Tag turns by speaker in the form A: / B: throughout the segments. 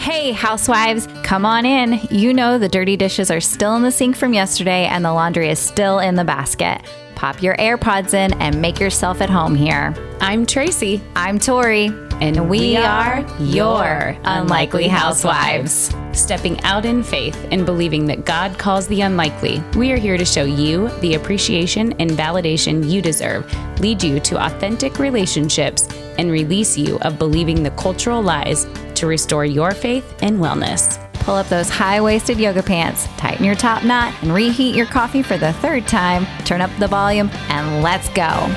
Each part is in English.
A: Hey, housewives, come on in. You know the dirty dishes are still in the sink from yesterday and the laundry is still in the basket. Pop your AirPods in and make yourself at home here.
B: I'm Tracy.
A: I'm Tori. And we are your Unlikely Housewives.
B: Stepping out in faith and believing that God calls the unlikely, we are here to show you the appreciation and validation you deserve, lead you to authentic relationships, and release you of believing the cultural lies to restore your faith and wellness.
A: Pull up those high-waisted yoga pants, tighten your top knot, and reheat your coffee for the third time. Turn up the volume, and let's go.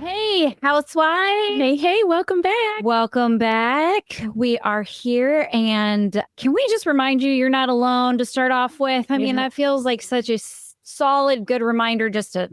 A: Hey, housewives.
B: Hey, welcome back.
A: Welcome back. We are here, and can we just remind you you're not alone to start off with? I mean, that feels like such a solid, good reminder just to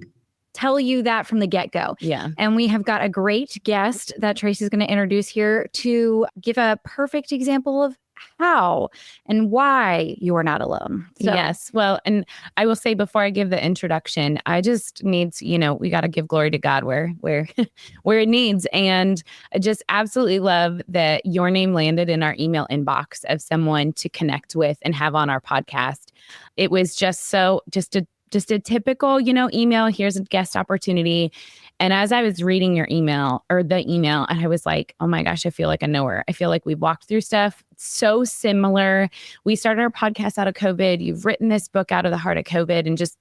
A: tell you that from the get-go.
B: Yeah.
A: And we have got a great guest that Tracy's going to introduce here to give a perfect example of how and why you are not alone. So.
B: Yes. Well, and I will say before I give the introduction, I just need to, we got to give glory to God where it needs. And I just absolutely love that your name landed in our email inbox of someone to connect with and have on our podcast. It was just a typical, email. Here's a guest opportunity. And as I was reading the email, and I was like, oh my gosh, I feel like I know her. I feel like we've walked through stuff so similar. We started our podcast out of COVID. You've written this book out of the heart of COVID, and just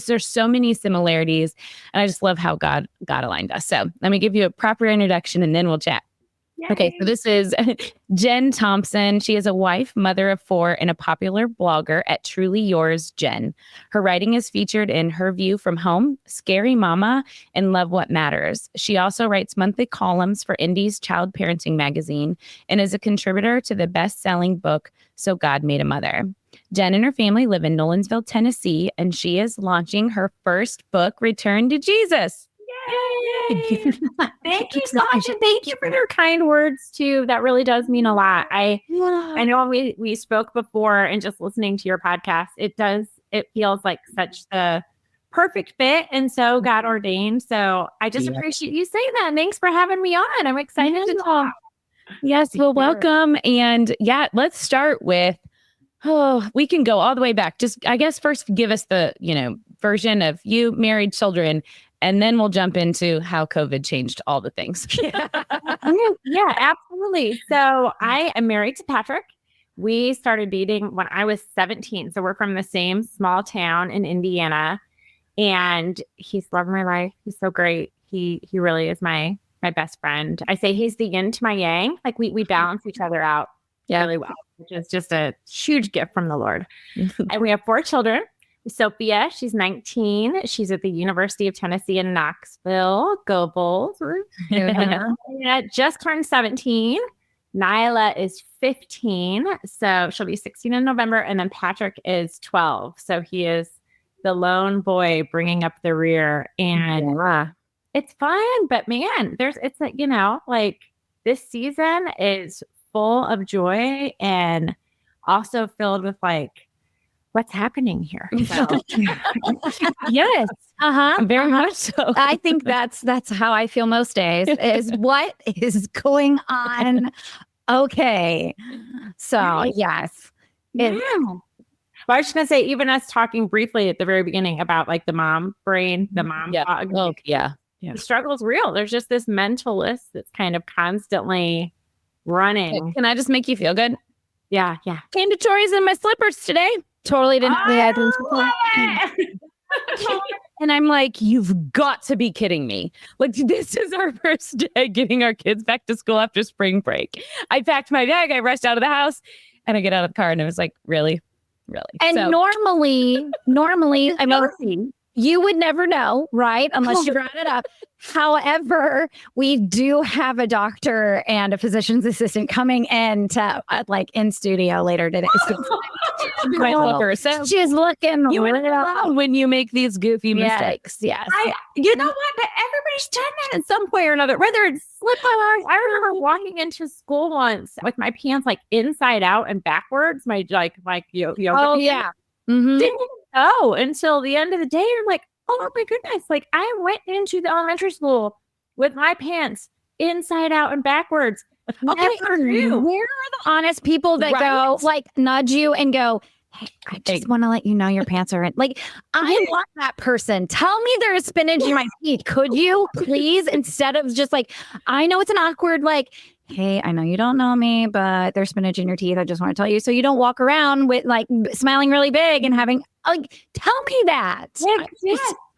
B: there's so many similarities. And I just love how God aligned us. So let me give you a proper introduction and then we'll chat. Yay. Okay, so this is Jen Thompson. She is a wife, mother of 4, and a popular blogger at Truly Yours, Jen. Her writing is featured in Her View from Home, Scary Mama, and Love What Matters. She also writes monthly columns for Indie's Child Parenting magazine and is a contributor to the best-selling book, So God Made a Mother. Jen and her family live in Nolensville, Tennessee, and she is launching her first book, Return to Jesus.
C: Yay! Thank you so much, and thank you for your kind words too. That really does mean a lot. I know we spoke before, and just listening to your podcast, it feels like such the perfect fit and so God ordained. So I just appreciate you saying that. Thanks for having me on. I'm excited to talk.
B: Yes, well, welcome. And let's start with we can go all the way back. Just I guess first give us the version of you, married, children. And then we'll jump into how COVID changed all the things.
C: Yeah, absolutely. So I am married to Patrick. We started dating when I was 17. So we're from the same small town in Indiana. And he's loved my life. He's so great. He really is my best friend. I say he's the yin to my yang. Like we balance each other out really well, which is just a huge gift from the Lord. And we have 4 children. Sophia, she's 19. She's at the University of Tennessee in Knoxville. Go Bulls. Just turned 17. Nyla is 15. So she'll be 16 in November. And then Patrick is 12. So he is the lone boy bringing up the rear. And it's fun. But man, this season is full of joy and also filled with what's happening here? So.
A: Yes.
B: Very much so.
A: I think that's how I feel most days is what is going on. Okay. So yes.
C: Well, I was just going to say, even us talking briefly at the very beginning about the mom brain, the mom fog.
B: Oh, yeah.
C: The struggle's real. There's just this mental list that's kind of constantly running.
B: Can I just make you feel good?
C: Yeah.
B: Came to Tori's in my slippers today. Totally didn't. And I'm like, you've got to be kidding me. This is our first day getting our kids back to school after spring break. I packed my bag. I rushed out of the house and I get out of the car and I was like, really?
A: And normally, I mean, you would never know, right? Unless you brought it up. However, we do have a doctor and a physician's assistant coming in to in studio later today.
B: So
A: she's looking
B: when you make these goofy mistakes.
A: Yes.
C: You know what? But everybody everybody's done that at some point or another, whether it's slip on. I remember walking into school once with my pants like inside out and backwards, my yoga
A: Oh,
C: pants.
A: yeah. Mm-hmm.
C: Didn't know until the end of the day. I'm like, oh my goodness. Like I went into the elementary school with my pants inside out and backwards.
A: Okay,
C: Never knew.
A: where are the honest people that go, like, nudge you and go, hey, I just want to let you know your pants are in. Like, I want that person. Tell me there is spinach in my teeth. Could you please? Instead of just like, I know it's an awkward, like, hey, I know you don't know me, but there's spinach in your teeth. I just want to tell you. So you don't walk around with like smiling really big and having, like, tell me that.
C: Yeah.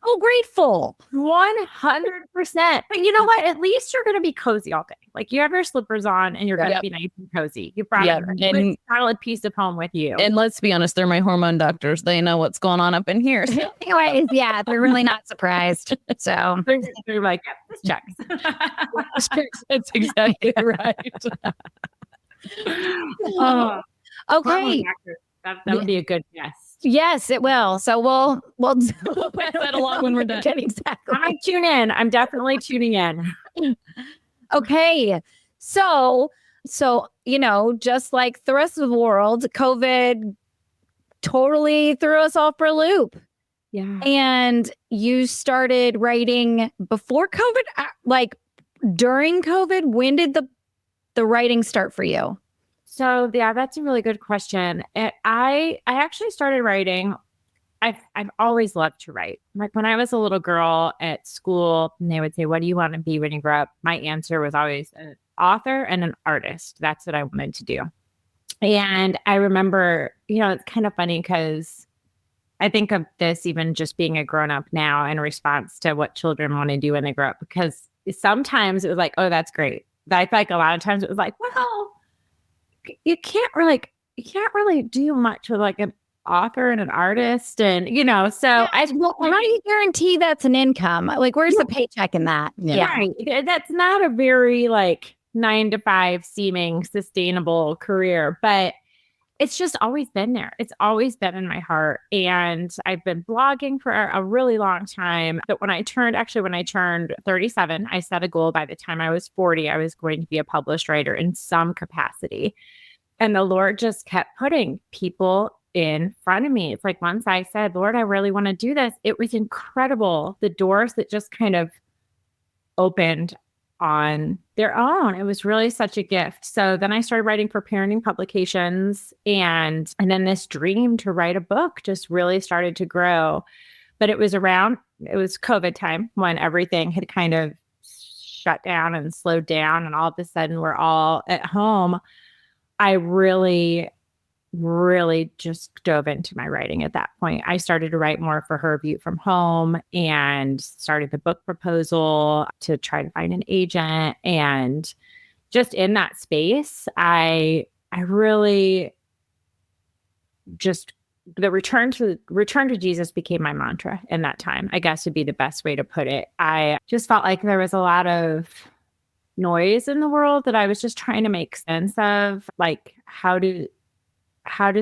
A: So grateful.
C: 100%. But you know what? At least you're going to be cozy all day. Like you have your slippers on and you're going to be nice and cozy. You brought a solid piece of home with you.
B: And let's be honest, they're my hormone doctors. They know what's going on up in here. So.
A: Anyways, yeah, they're really not surprised. So
C: they're like, this checks.
B: That's exactly right.
A: Okay.
C: That would be a good guess.
A: Yes, it will. So we'll
B: pass that along when we're done.
A: Exactly.
C: I tune in. I'm definitely tuning in.
A: Okay. So, just like the rest of the world, COVID totally threw us off for a loop.
C: Yeah.
A: And you started writing before COVID, like during COVID. When did the writing start for you?
C: So yeah, that's a really good question. I actually started writing. I've always loved to write. Like when I was a little girl at school, and they would say, "What do you want to be when you grow up?" My answer was always an author and an artist. That's what I wanted to do. And I remember, it's kind of funny because I think of this even just being a grown up now in response to what children want to do when they grow up. Because sometimes it was like, "Oh, that's great." But I feel like a lot of times it was like, "Well, you can't really do much with like an author and an artist." And, so how
A: do you guarantee that's an income? Like, where's the paycheck in that?
C: Yeah. Right. That's not a very 9-to-5 seeming sustainable career, but it's just always been there. It's always been in my heart. And I've been blogging for a really long time. But when I turned 37, I set a goal by the time I was 40, I was going to be a published writer in some capacity. And the Lord just kept putting people in front of me. It's like once I said, "Lord, I really want to do this," it was incredible. The doors that just kind of opened on their own. It was really such a gift. So then I started writing for parenting publications, and then this dream to write a book just really started to grow. But it was COVID time when everything had kind of shut down and slowed down, and all of a sudden we're all at home. I really, really just dove into my writing at that point. I started to write more for Her View from Home and started the book proposal to try to find an agent. And just in that space, I really just, the return to Jesus became my mantra in that time, I guess would be the best way to put it. I just felt like there was a lot of noise in the world that I was just trying to make sense of. Like, how do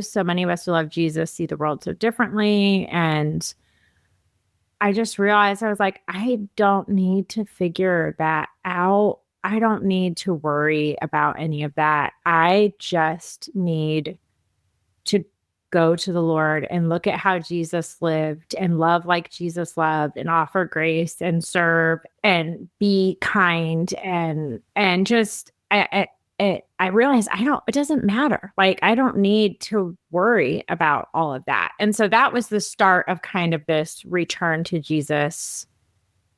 C: so many of us who love Jesus see the world so differently? And I just realized, I was like, I don't need to figure that out. I don't need to worry about any of that. I just need to go to the Lord and look at how Jesus lived and love like Jesus loved and offer grace and serve and be kind and just I realized it doesn't matter. Like, I don't need to worry about all of that. And so that was the start of kind of this return to Jesus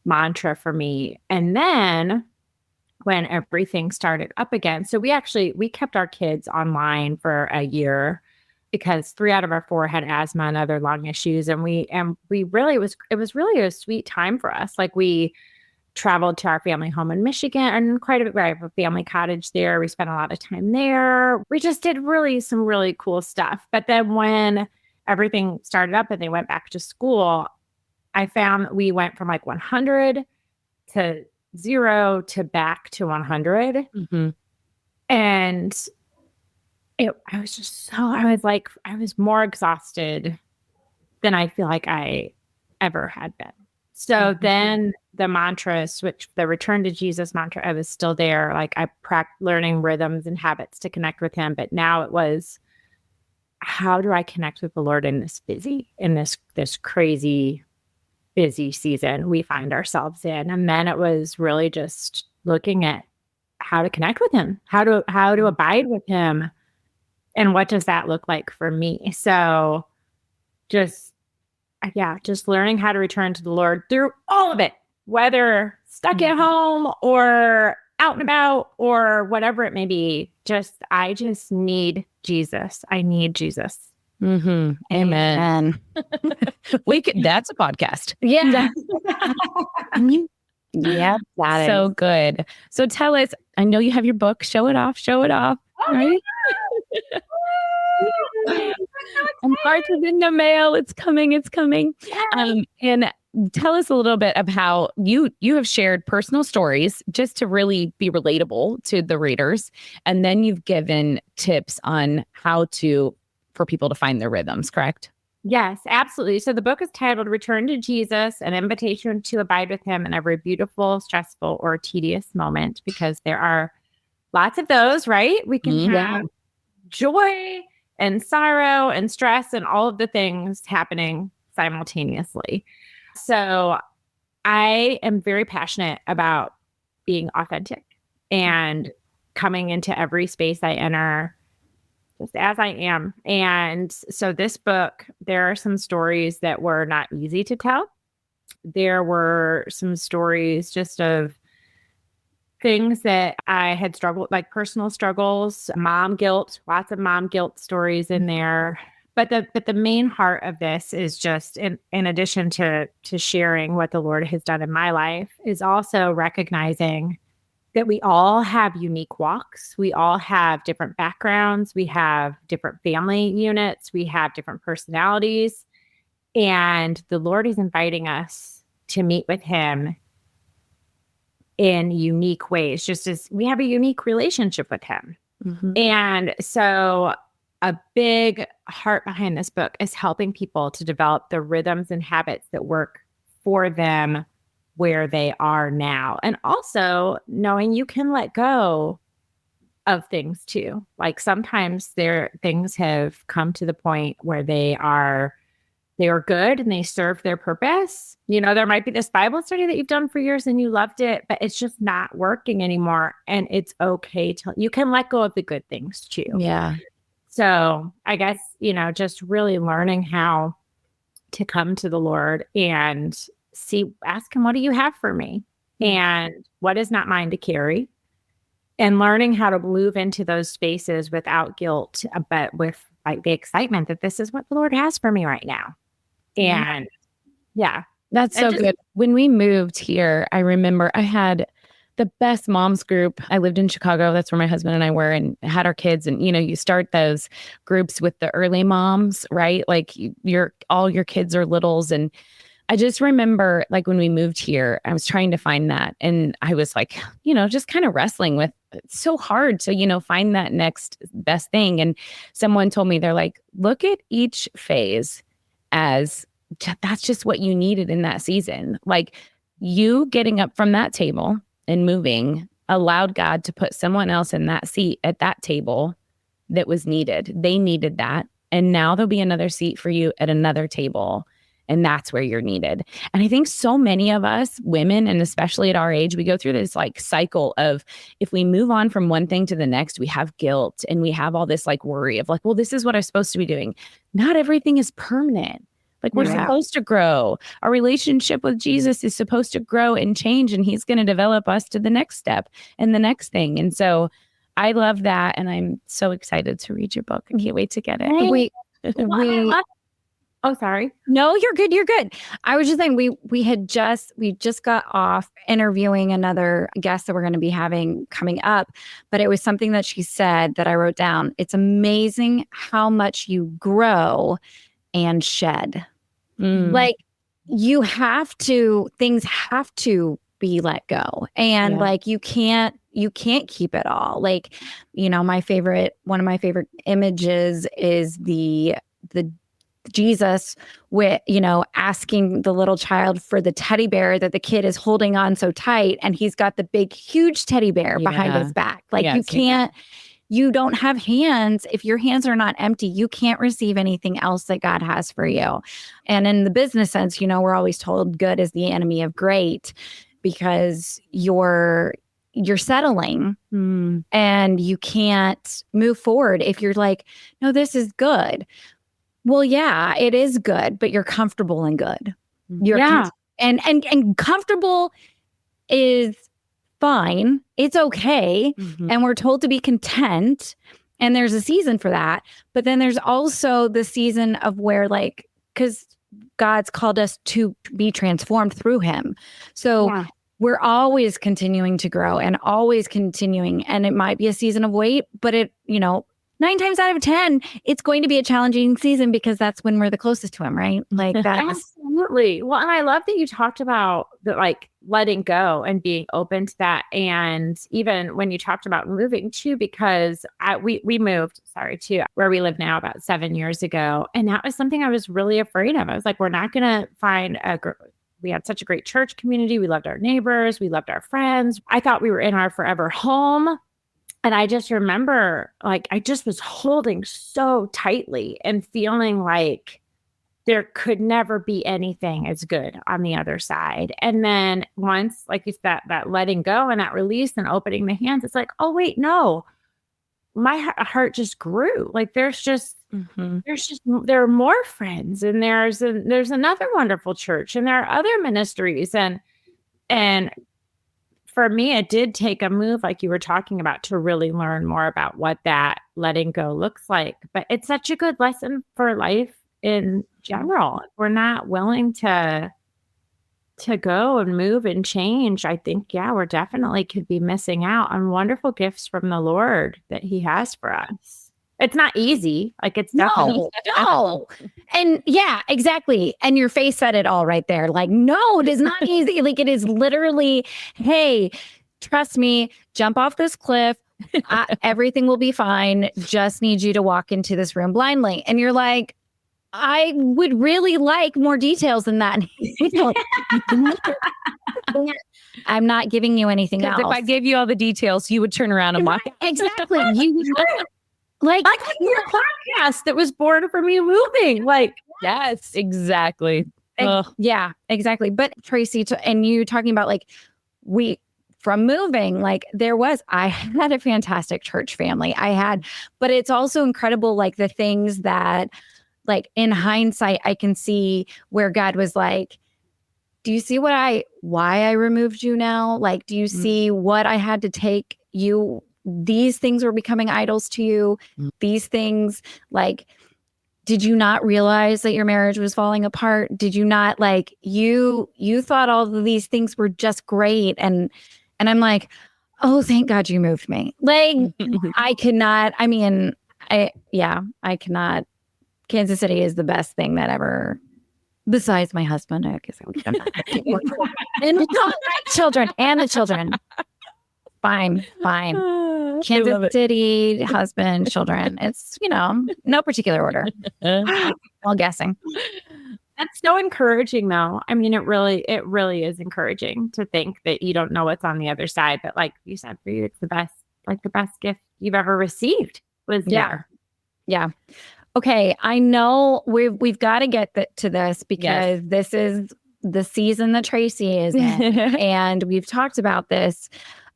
C: mantra for me. And then when everything started up again, so we kept our kids online for a year because 3 out of our 4 had asthma and other lung issues. And we really, it was really a sweet time for us. Like, we traveled to our family home in Michigan and quite a bit. We have a family cottage there. We spent a lot of time there. We just did some really cool stuff. But then when everything started up and they went back to school, I found we went from like 100 to 0 to back to 100.
B: Mm-hmm.
C: And I was more exhausted than I feel like I ever had been. So then the mantra switched, the return to Jesus mantra, I was still there. Like I practiced learning rhythms and habits to connect with him. But now it was, how do I connect with the Lord in this crazy, busy season we find ourselves in? And then it was really just looking at how to connect with him, how to abide with him. And what does that look like for me? So just learning how to return to the Lord through all of it, whether stuck at home or out and about or whatever it may be. I just need Jesus. I need Jesus.
B: Mm-hmm. Amen. That's a podcast.
A: Yeah.
B: Yeah, so good. So tell us, I know you have your book. Show it off. Right? March is in the mail. It's coming. And tell us a little bit of how you have shared personal stories just to really be relatable to the readers. And then you've given tips on how for people to find their rhythms, correct?
C: Yes, absolutely. So the book is titled Return to Jesus, an invitation to abide with him in every beautiful, stressful, or tedious moment, because there are lots of those, right? We can have joy and sorrow and stress and all of the things happening simultaneously. So I am very passionate about being authentic and coming into every space I enter just as I am. And so this book, there are some stories that were not easy to tell. There were some stories just of things that I had struggled, like personal struggles, mom guilt, lots of mom guilt stories in there. But the main heart of this is just in addition to sharing what the Lord has done in my life, is also recognizing that we all have unique walks. We all have different backgrounds. We have different family units. We have different personalities. And the Lord is inviting us to meet with him in unique ways, just as we have a unique relationship with him. Mm-hmm. And so a big heart behind this book is helping people to develop the rhythms and habits that work for them where they are now. And also knowing you can let go of things too. Like sometimes things have come to the point where they are good and they serve their purpose. You know, there might be this Bible study that you've done for years and you loved it, but it's just not working anymore. And it's okay you can let go of the good things too.
B: Yeah.
C: So I guess, just really learning how to come to the Lord and ask him, what do you have for me? And what is not mine to carry? And learning how to move into those spaces without guilt, but with like the excitement that this is what the Lord has for me right now. And
B: that's so good. When we moved here, I remember I had the best moms group. I lived in Chicago. That's where my husband and I were, and had our kids. And, you start those groups with the early moms, right? Like all your kids are littles. And I just remember like when we moved here, I was trying to find that. And I was like, just kind of wrestling with, it's so hard to, find that next best thing. And someone told me, they're like, look at each phase as that's just what you needed in that season. Like you getting up from that table and moving allowed God to put someone else in that seat at that table that was needed. They needed that. And now there'll be another seat for you at another table. And that's where you're needed. And I think so many of us women, and especially at our age, we go through this like cycle of if we move on from one thing to the next, we have guilt and we have all this like worry of like, well, this is what I'm supposed to be doing. Not everything is permanent. Like we're supposed to grow. Our relationship with Jesus is supposed to grow and change, and he's going to develop us to the next step and the next thing. And so I love that. And I'm so excited to read your book. I can't wait to get it.
C: Oh, sorry.
A: No, you're good. You're good. I was just saying we just got off interviewing another guest that we're going to be having coming up, but it was something that she said that I wrote down. It's amazing how much you grow and shed. Like things have to be let go. And like you can't keep it all. Like, one of my favorite images is the Jesus with, asking the little child for the teddy bear that the kid is holding on so tight. And he's got the big, huge teddy bear behind his back. Like you don't have hands. If your hands are not empty, you can't receive anything else that God has for you. And in the business sense, we're always told good is the enemy of great because you're settling and you can't move forward if you're like, no, this is good. Well, yeah, it is good, but you're comfortable and good. And comfortable is fine. It's okay. And we're told to be content. And there's a season for that. But then there's also the season of where because God's called us to be transformed through him. So we're always continuing to grow and always continuing. And it might be a season of wait, but 9 times out of 10, it's going to be a challenging season because that's when we're the closest to him, right? Like that.
C: Absolutely. Well, and I love that you talked about the letting go and being open to that. And even when you talked about moving too, because we moved, to where we live now about 7 years ago. And that was something I was really afraid of. I was like, we're not going to find we had such a great church community. We loved our neighbors. We loved our friends. I thought we were in our forever home. And I just remember I just was holding so tightly and feeling like there could never be anything as good on the other side. And then once it's that letting go and that release and opening the hands, it's like, oh, wait, no, my heart just grew. There are more friends and there's another wonderful church and there are other ministries. And for me, it did take a move like you were talking about to really learn more about what that letting go looks like. But it's such a good lesson for life in general. If we're not willing to go and move and change, I think, we're definitely could be missing out on wonderful gifts from the Lord that he has for us. It's not easy. It's definitely
A: no. And exactly. And your face said it all right there. No, it is not easy. It is literally, hey, trust me, jump off this cliff. Everything will be fine. Just need you to walk into this room blindly. And you're like, I would really like more details than that. I'm not giving you anything else.
B: If I gave you all the details, you would turn around and walk.
A: Exactly. You
C: like your podcast that was born from you moving.
B: Yes, exactly.
A: Yeah, exactly. But Tracy, and you talking about from moving, I had a fantastic church family. But it's also incredible, the things that, in hindsight, I can see where God was like, do you see why I removed you now? Do you see what I had to take you? These things were becoming idols to you. These things, did you not realize that your marriage was falling apart? Did you not you thought all of these things were just great? And I'm like, oh, thank God you moved me. I cannot. Kansas City is the best thing that ever, besides my husband. I guess I would and the children. Fine. Kansas City, husband, children. It's, no particular order. While guessing.
C: That's so encouraging though. It really is encouraging to think that you don't know what's on the other side. But like you said, for you, it's the best gift you've ever received was there.
A: Yeah. Okay. I know we've got to get to this because this is the season that Tracy is in. And we've talked about this.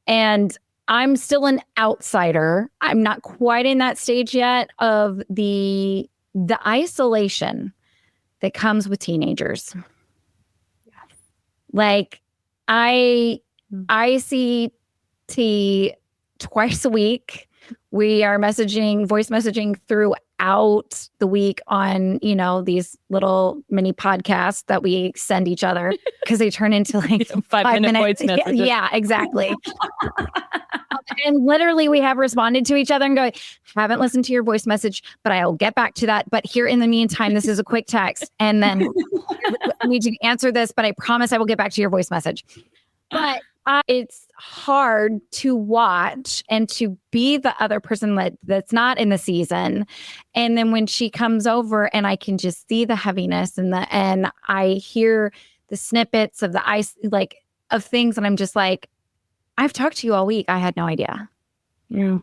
A: And I'm still an outsider. I'm not quite in that stage yet of the isolation that comes with teenagers. I see T twice a week. We are voice messaging throughout the week on, these little mini podcasts that we send each other because they turn into 5-minute voice messages. Yeah, exactly. And literally we have responded to each other and go, haven't listened to your voice message, but I'll get back to that. But here in the meantime, this is a quick text. And then I need you to answer this, but I promise I will get back to your voice message. But It's hard to watch and to be the other person that's not in the season. And then when she comes over and I can just see the heaviness and I hear the snippets of the ice, like of things. And I'm just like, I've talked to you all week. I had no idea.
C: Yeah.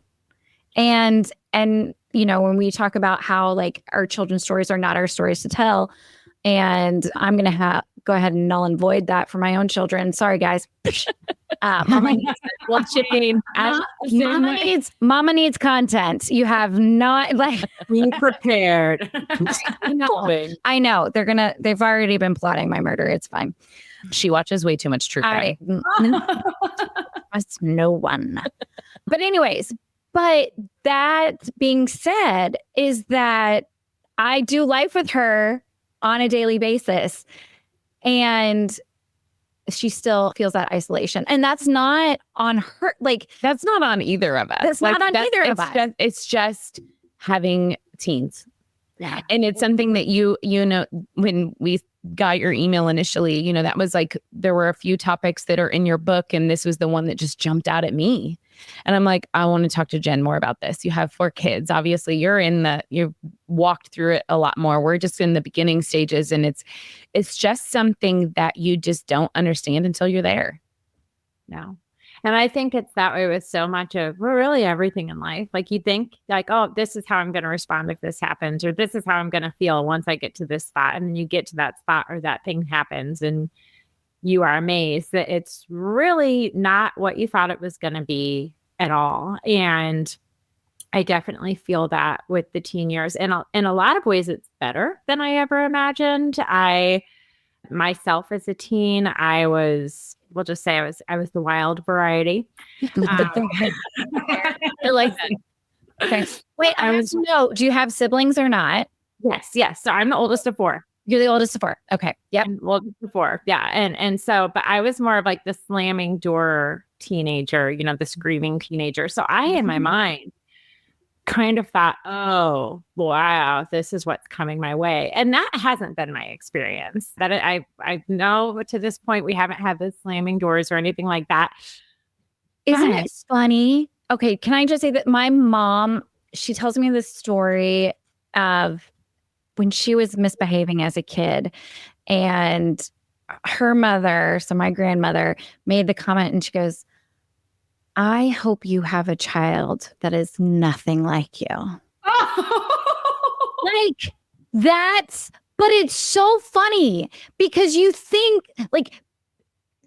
A: And, when we talk about how like our children's stories are not our stories to tell, and I'm going to go ahead and null and void that for my own children. Sorry, guys. Mama needs content. You have not
C: being prepared.
A: I know they've already been plotting my murder. It's fine.
B: She watches way too much true crime.
A: Trust no one. But anyways, that being said, is that I do life with her on a daily basis, and she still feels that isolation, and that's not on her. Like
B: that's not on either of us.
A: That's not on either of us.
B: It's just having teens.
A: Yeah.
B: And it's something that you know, when we got your email initially, that was like, there were a few topics that are in your book, and this was the one that just jumped out at me. And I'm like, I want to talk to Jen more about this. You have 4 kids. Obviously, you've walked through it a lot more. We're just in the beginning stages, and it's just something that you just don't understand until you're there.
C: No. And I think it's that way with so much of really everything in life. Like you think like, oh, this is how I'm going to respond if this happens, or this is how I'm going to feel once I get to this spot. And then you get to that spot or that thing happens and you are amazed that it's really not what you thought it was going to be at all. And I definitely feel that with the teen years. And in a lot of ways, it's better than I ever imagined. Myself as a teen, we'll just say I was the wild variety.
A: I like that. Okay. Wait, do you have siblings or not?
C: Yes. So I'm the oldest of 4.
A: You're the oldest of 4. Okay. Yep.
C: Oldest of 4. Yeah. And so, but I was more of like the slamming door teenager, the screaming teenager. So I, in my mind, kind of thought, oh, wow, this is what's coming my way. And that hasn't been my experience. That I know to this point, we haven't had the slamming doors or anything like that.
A: Isn't it funny? Okay. Can I just say that my mom, she tells me this story of when she was misbehaving as a kid, and her mother, so my grandmother, made the comment, and she goes, I hope you have a child that is nothing like you. Like but it's so funny because you think like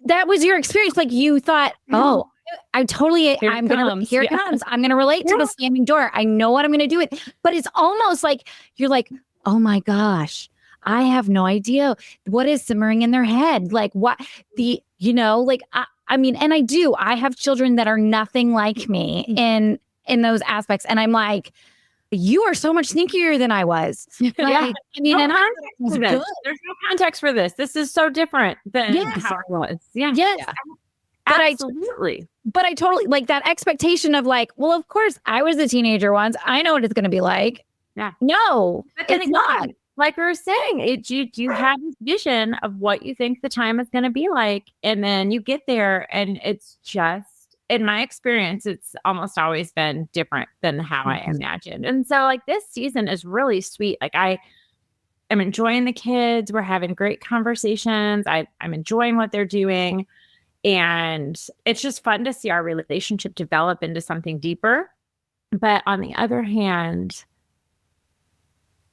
A: that was your experience. Like you thought, oh, here it comes. I'm going to relate to the slamming door. I know what I'm going to do with it. But it's almost like you're like, oh my gosh, I have no idea what is simmering in their head. Like what I mean, and I have children that are nothing like me in those aspects. And I'm like, you are so much sneakier than I was. Like, I mean,
C: there's no context for this. This is so different than how it was. Yeah.
A: Yes.
C: Yeah.
A: But
C: absolutely.
A: But I totally like that expectation of like, well, of course I was a teenager once. I know what it's going to be like.
C: Yeah.
A: No, it's not.
C: Like we were saying, you have this vision of what you think the time is going to be like. And then you get there and it's just, in my experience, it's almost always been different than how I imagined. And so like this season is really sweet. Like I am enjoying the kids. We're having great conversations. I'm enjoying what they're doing. And it's just fun to see our relationship develop into something deeper. But on the other hand,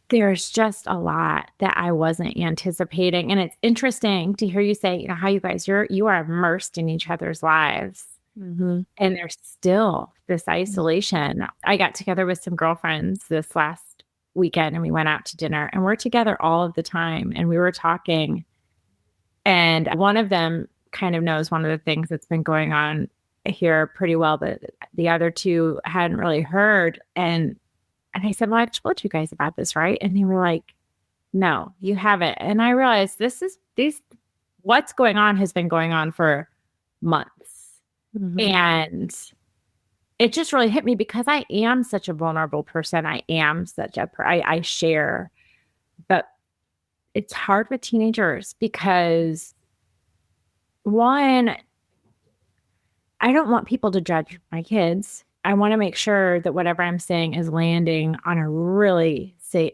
C: there's just a lot that I wasn't anticipating. And it's interesting to hear you say, how you guys, you are immersed in each other's lives. Mm-hmm. And there's still this isolation. I got together with some girlfriends this last weekend and we went out to dinner and we're together all of the time. And we were talking and one of them kind of knows one of the things that's been going on here pretty well, but the other 2 hadn't really heard. And I said, well, I've told you guys about this, right? And they were like, no, you haven't. And I realized what's going on has been going on for months. Mm-hmm. And it just really hit me because I am such a vulnerable person. I share, but it's hard with teenagers because one, I don't want people to judge my kids. I want to make sure that whatever I'm saying is landing on a really safe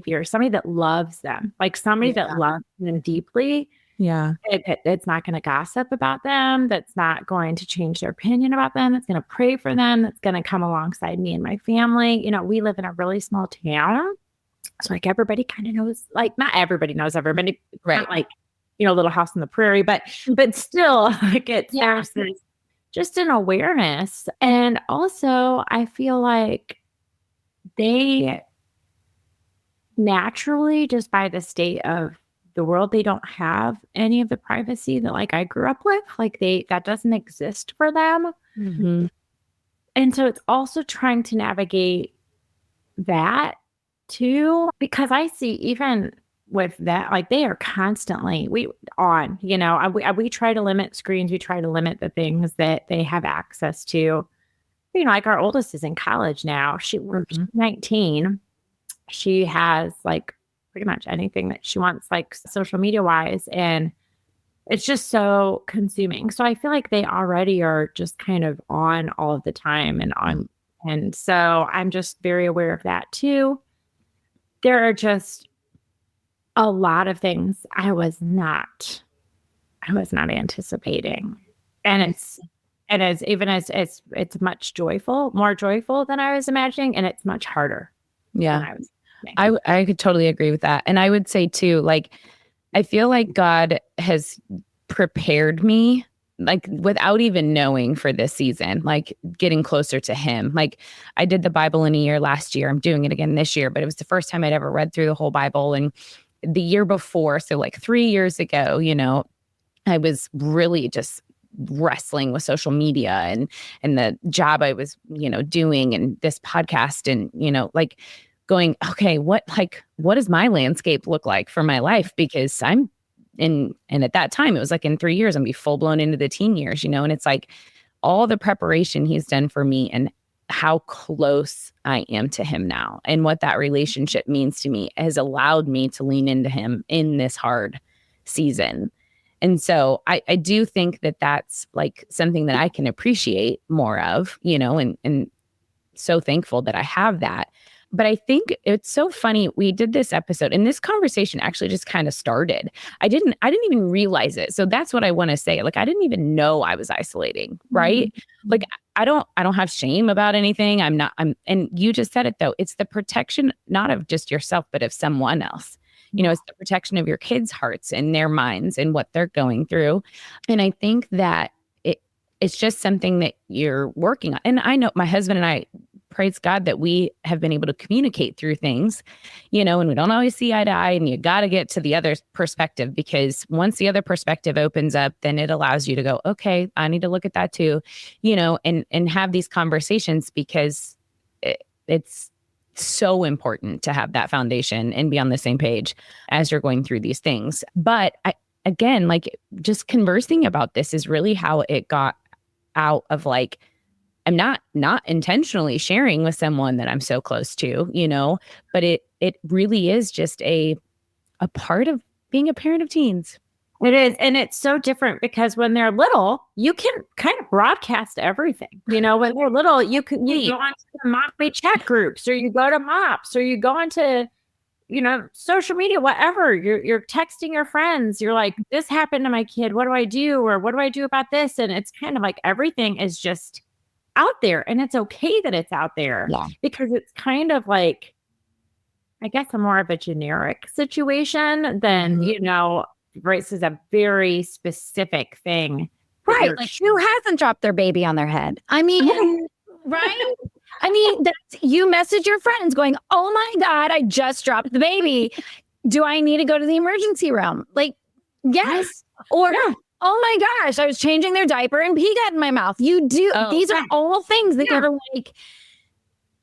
C: ear, somebody that loves them, like somebody that loves them deeply.
B: Yeah.
C: It's not going to gossip about them. That's not going to change their opinion about them. That's going to pray for them. That's going to come alongside me and my family. We live in a really small town. So like everybody kind of knows, like not everybody knows everybody,
B: right?
C: Not like, Little House on the Prairie, but still like there's just an awareness. And also I feel like they naturally, just by the state of the world, they don't have any of the privacy that like I grew up with. Like that doesn't exist for them.
B: Mm-hmm.
C: And so it's also trying to navigate that too, because I see even with that, like they are constantly we try to limit screens. We try to limit the things that they have access to. Like our oldest is in college now. She's 19. She has like pretty much anything that she wants, like social media wise. And it's just so consuming. So I feel like they already are just kind of on all of the time and on. And so I'm just very aware of that too. There are just a lot of things I was not anticipating. And it's much more joyful than I was imagining. And it's much harder.
B: Yeah. I could totally agree with that. And I would say too, like, I feel like God has prepared me, like without even knowing, for this season, like getting closer to him. Like I did the Bible in a year last year. I'm doing it again this year, but it was the first time I'd ever read through the whole Bible. And the year before, so like 3 years ago, I was really just wrestling with social media and the job I was, doing, and this podcast, and, like going, okay, what does my landscape look like for my life? Because I'm and at that time, it was like in 3 years, I'm be full blown into the teen years, and it's like all the preparation he's done for me and how close I am to him now and what that relationship means to me has allowed me to lean into him in this hard season. And so I do think that that's like something that I can appreciate more of, and so thankful that I have that. But I think it's so funny. We did this episode and this conversation actually just kind of started. I didn't even realize it. So that's what I want to say. Like, I didn't even know I was isolating, right? Mm-hmm. Like, I don't have shame about anything. And you just said it though. It's the protection, not of just yourself, but of someone else. It's the protection of your kids' hearts and their minds and what they're going through. And I think that it's just something that you're working on. And I know my husband and I, praise God that we have been able to communicate through things, and we don't always see eye to eye, and you got to get to the other perspective, because once the other perspective opens up, then it allows you to go, okay, I need to look at that too, and have these conversations, because it's so important to have that foundation and be on the same page as you're going through these things. But again, like just conversing about this is really how it got out of like, I'm not intentionally sharing with someone that I'm so close to, but it really is just a part of being a parent of teens.
C: It is. And it's so different because when they're little, you can kind of broadcast everything. When they're little, you go onto the mommy chat groups, or you go to MOPS, or you go onto, social media, whatever. You're texting your friends. You're like, this happened to my kid. What do I do? Or what do I do about this? And it's kind of like everything is just out there, and it's okay that it's out there, because it's kind of like, I guess, a more of a generic situation than, right? This is a very specific thing.
A: Right. Like, who hasn't dropped their baby on their head? I mean, right? I mean, you message your friends going, oh my God, I just dropped the baby. Do I need to go to the emergency room? Like, yes. Or, oh my gosh, I was changing their diaper and pee got in my mouth. You do. These are all things that are like,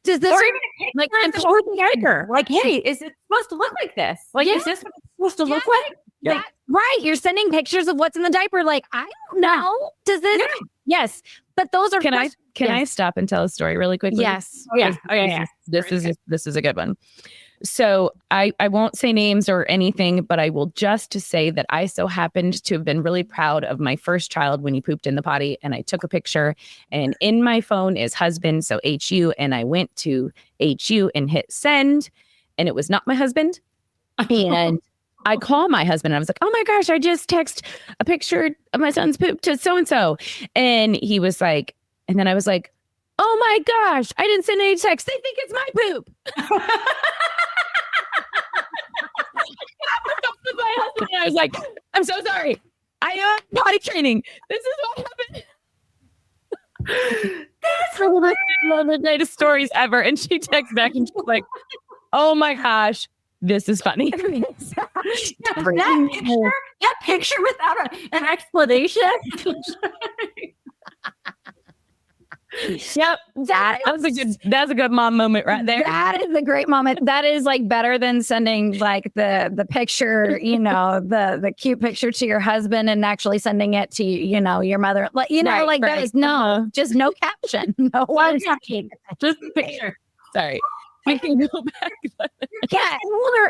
A: does this,
C: or even like the diaper? Like, hey, is it supposed to look like this? Like, is this what it's supposed to look like?
A: Like, right. You're sending pictures of what's in the diaper. Like, I don't know. Does this? Yes. But those are.
B: Can I stop and tell a story really quickly?
A: Yes.
B: This is a good one. So I won't say names or anything, but I will just to say that I so happened to have been really proud of my first child when he pooped in the potty, and I took a picture, and in my phone is husband, so HU, and I went to HU and hit send, and it was not my husband. And I called my husband and I was like, oh my gosh, I just text a picture of my son's poop to so-and-so. And he was like, and then I was like, oh my gosh, I didn't send any text. They think it's my poop. I was like, I'm so sorry. I am potty training. This is what happened. That's one of the greatest stories ever. And she texts back and she's like, oh my gosh, this is funny.
C: that picture without an explanation.
B: Yep, that's a good mom moment right there.
A: That is a great moment. That is like better than sending like the picture, the cute picture to your husband and actually sending it to your mother. Like
B: Right.
A: that is just no caption, no one caption,
C: just a picture.
B: Sorry. We can go back.
C: Yeah,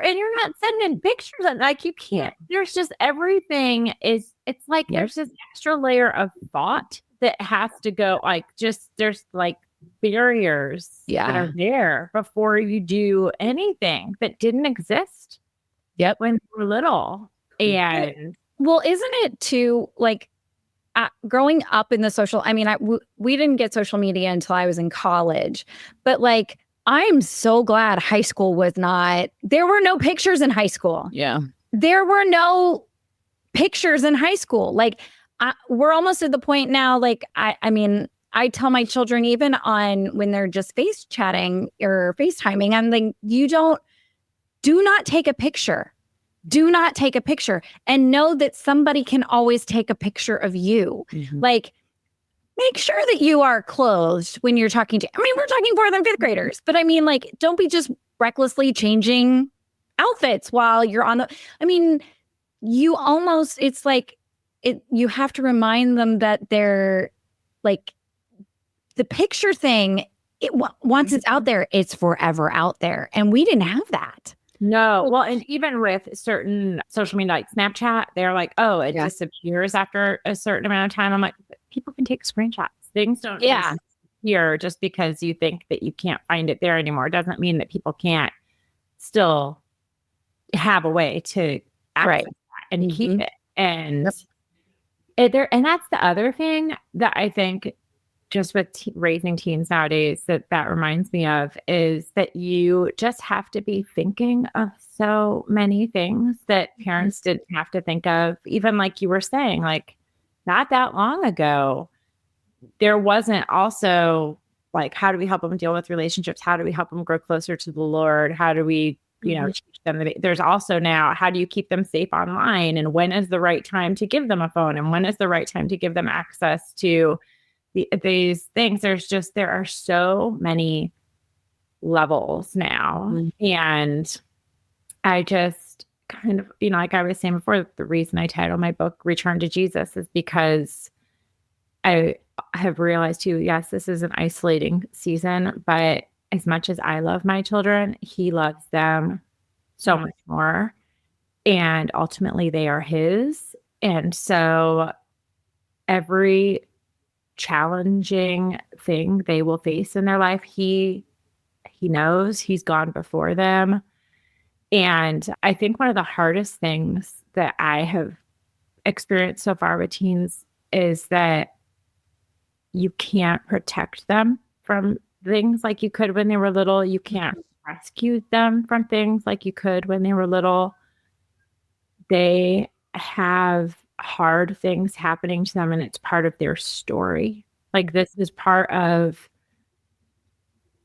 C: and you're not sending pictures and like you can't. There's just everything it's like there's this extra layer of thought that has to go there's like barriers that are there before you do anything that didn't exist.
B: Yep.
C: When you were little. And
A: well, isn't it too like growing up in the social, we didn't get social media until I was in college, but like I'm so glad high school there were no pictures in high school.
B: Yeah.
A: There were no pictures in high school. Like we're almost at the point now, like, I tell my children, even when they're just face chatting or FaceTiming, I'm like, do not take a picture. Do not take a picture and know that somebody can always take a picture of you. Mm-hmm. Like, make sure that you are clothed when you're talking to, we're talking 4th and 5th graders, but like, don't be just recklessly changing outfits while you're on it's like, you have to remind them that they're like the picture thing. Once it's out there, it's forever out there. And we didn't have that.
C: No. Well, and even with certain social media like Snapchat, they're like, oh, it disappears after a certain amount of time. I'm like, people can take screenshots. Things don't disappear just because you think that you can't find it there anymore. It doesn't mean that people can't still have a way to access that and keep it. And and that's the other thing that I think just with raising teens nowadays that reminds me of is that you just have to be thinking of so many things that parents didn't have to think of. Even like you were saying, like not that long ago, there wasn't also like, how do we help them deal with relationships? How do we help them grow closer to the Lord? How do we teach them? There's also now, how do you keep them safe online? And when is the right time to give them a phone? And when is the right time to give them access to these things? There are so many levels now. Mm-hmm. And I just kind of, like I was saying before, the reason I titled my book Return to Jesus is because I have realized too, yes, this is an isolating season, but as much as I love my children, he loves them so much more. And ultimately they are his. And so every challenging thing they will face in their life, he knows, he's gone before them. And I think one of the hardest things that I have experienced so far with teens is that you can't protect them from things like you could when they were little. You can't rescue them from things like you could when they were little. They have hard things happening to them, and it's part of their story. Like, this is part of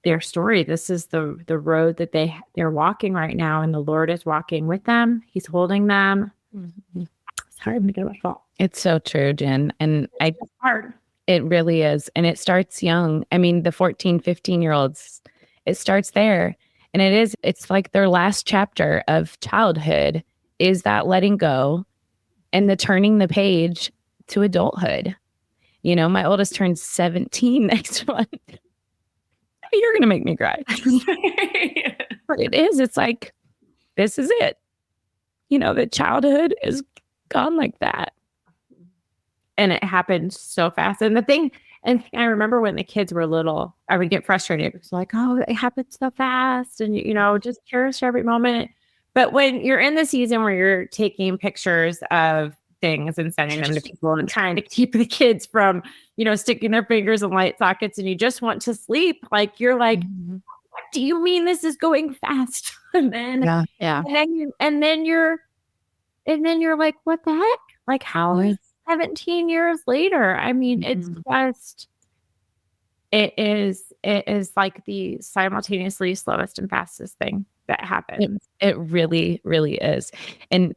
C: their story. This is the road that they're walking right now, and the Lord is walking with them. He's holding them. Mm-hmm. Sorry, I'm gonna get my fault.
B: It's so true, Jen. And
C: it's hard.
B: It really is. And it starts young. The 14, 15-year-olds, it starts there. And it's like their last chapter of childhood is that letting go and the turning the page to adulthood. My oldest turns 17 next month. You're going to make me cry. what it is. It's like, this is it. The childhood is gone like that.
C: And it happened so fast. And I remember when the kids were little, I would get frustrated. It's like, oh, it happened so fast. And, just cherish every moment. But when you're in the season where you're taking pictures of things and sending them to people and trying to keep the kids from, sticking their fingers in light sockets, and you just want to sleep, like, you're like, what do you mean this is going fast? And then, and then you're like, what the heck? Like, how is 17 years later? I mean, it's just, it is like the simultaneously slowest and fastest thing that happens.
B: It really, really is. And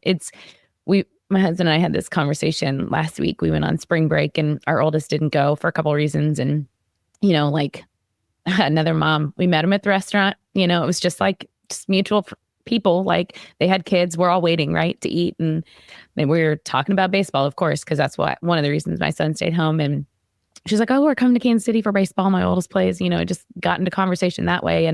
B: my husband and I had this conversation last week. We went on spring break and our oldest didn't go for a couple of reasons. And, like another mom, we met him at the restaurant, it was just mutual people, like they had kids, we're all waiting, right, to eat. And we were talking about baseball, of course, because that's one of the reasons my son stayed home. And she's like, oh, we're coming to Kansas City for baseball. My oldest plays, just got into conversation that way.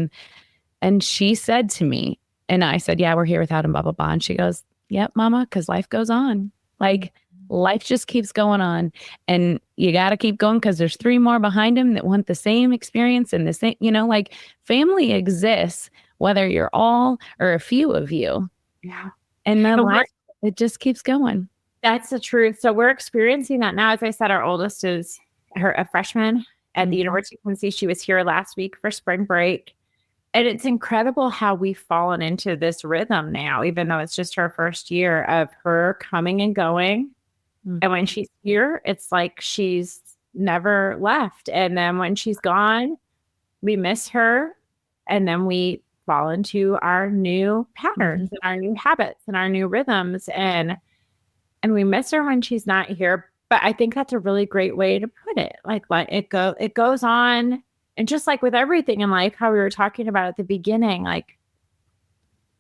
B: And she said to me, and I said, yeah, we're here without him, blah, blah, blah. And she goes, yep, mama, because life goes on. Like, life just keeps going on. And you got to keep going because there's 3 more behind him that want the same experience and the same, like, family exists, whether you're all or a few of you.
C: Yeah.
B: And then life, it just keeps going.
C: That's the truth. So we're experiencing that now. As I said, our oldest is a freshman at the University of Tennessee. She was here last week for spring break. And it's incredible how we've fallen into this rhythm now, even though it's just her first year, of her coming and going. And when she's here, it's like she's never left. And then when she's gone, we miss her. And then we fall into our new patterns and our new habits and our new rhythms. And we miss her when she's not here. But I think that's a really great way to put it. Like it goes on. And just like with everything in life, how we were talking about at the beginning, like,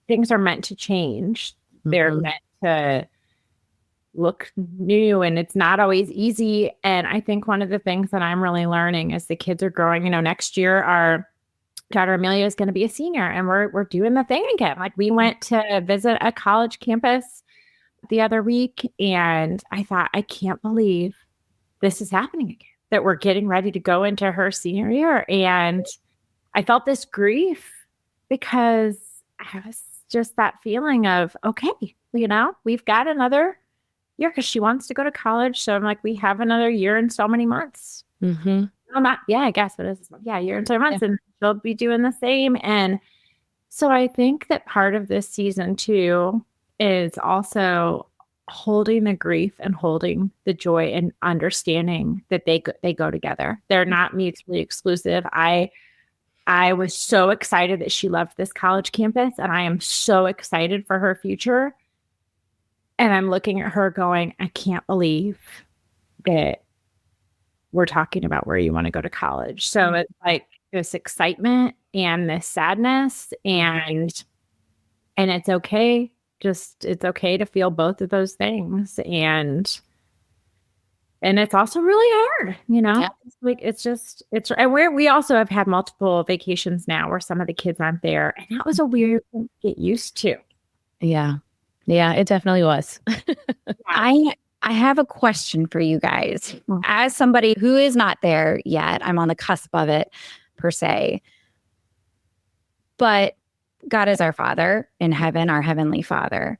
C: things are meant to change. They're meant to look new, and it's not always easy. And I think one of the things that I'm really learning as the kids are growing, next year our daughter Amelia is going to be a senior, and we're doing the thing again. Like, we went to visit a college campus the other week, and I thought, I can't believe this is happening again, that we're getting ready to go into her senior year. And I felt this grief because I was just that feeling of, okay, we've got another year, because she wants to go to college. So I'm like, we have another year and so many months. I guess it is. Yeah, year and so many months, and she'll be doing the same. And so I think that part of this season too is also holding the grief and holding the joy and understanding that they go together. They're not mutually exclusive. I was so excited that she loved this college campus, and I am so excited for her future. And I'm looking at her going, I can't believe that we're talking about where you want to go to college. So it's like this excitement and this sadness, and it's okay. It's okay to feel both of those things. And it's also really hard,
B: Yeah.
C: and we also have had multiple vacations now where some of the kids aren't there. And that was a weird thing to get used to.
B: Yeah. Yeah, it definitely was.
A: I have a question for you guys. As somebody who is not there yet, I'm on the cusp of it, per se. But God is our Father in heaven, our Heavenly Father.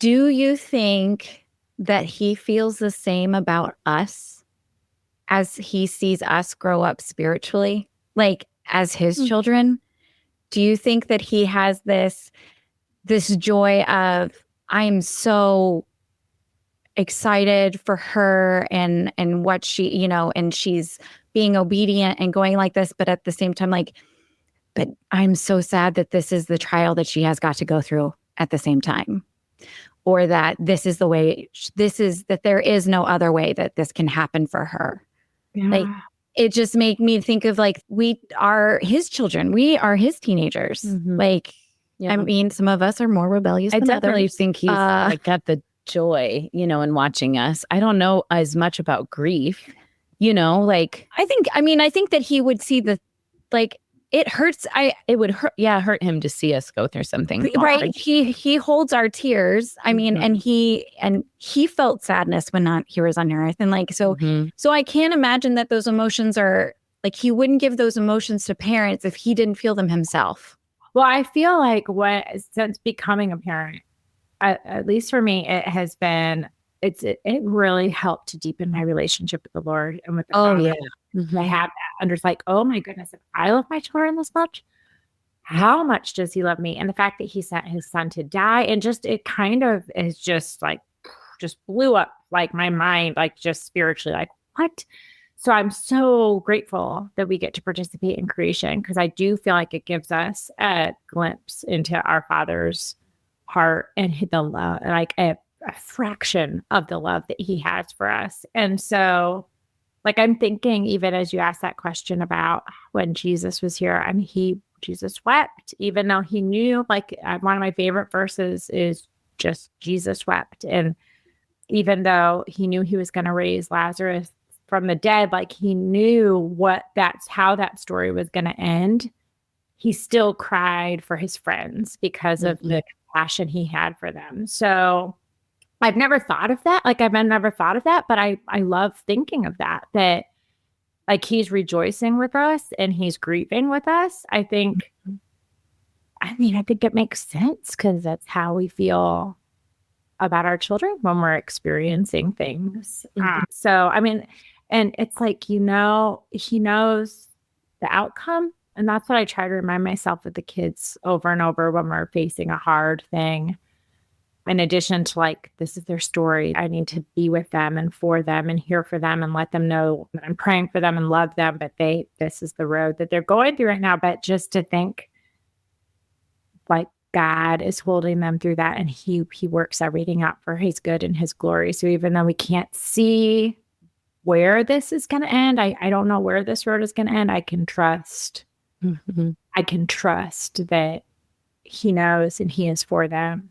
A: Do you think that He feels the same about us as He sees us grow up spiritually, like as His children? Do you think that He has this joy of, I am so excited for her and what she, and she's being obedient and going like this, but at the same time, like, but I'm so sad that this is the trial that she has got to go through at the same time, or that this is the way, that there is no other way that this can happen for her.
C: Yeah.
A: Like, it just made me think of, like, we are His children. We are His teenagers. Like, I mean, some of us are more rebellious than
B: I definitely
A: others.
B: think He's got the joy, in watching us. I don't know as much about grief, like.
A: I think that He would see it hurts.
B: It would hurt him to see us go through something.
A: Right. He holds our tears. I mean, and he felt sadness when he was on earth. And like, so I can't imagine that those emotions are like, he wouldn't give those emotions to parents if he didn't feel them himself.
C: Well, I feel like since becoming a parent, at least for me, it has been, it really helped to deepen my relationship with the Lord and with the Father. I have that. And it's like, oh my goodness, if I love my children this much, how much does he love me? And the fact that he sent his son to die, and just, it kind of is just like, just blew up like my mind, like just spiritually, like what? So I'm so grateful that we get to participate in creation, because I do feel like it gives us a glimpse into our Father's heart and the love, like a fraction of the love that he has for us. And so, like, I'm thinking, even as you asked that question about when Jesus was here, I mean, Jesus wept, even though he knew, like, one of my favorite verses is just Jesus wept. And even though he knew he was going to raise Lazarus from the dead, like, he knew how that story was going to end. He still cried for his friends because of the compassion he had for them. So I've never thought of that. Like, I've never thought of that, but I love thinking of that like, he's rejoicing with us and he's grieving with us. I think it makes sense, because that's how we feel about our children when we're experiencing things. So, I mean, and it's like, he knows the outcome. And that's what I try to remind myself with the kids over and over when we're facing a hard thing. In addition to, like, this is their story, I need to be with them and for them and here for them and let them know that I'm praying for them and love them. But this is the road that they're going through right now. But just to think, like, God is holding them through that, and he works everything out for his good and his glory. So even though we can't see where this is going to end, I don't know where this road is going to end, I can trust. I can trust that he knows and he is for them.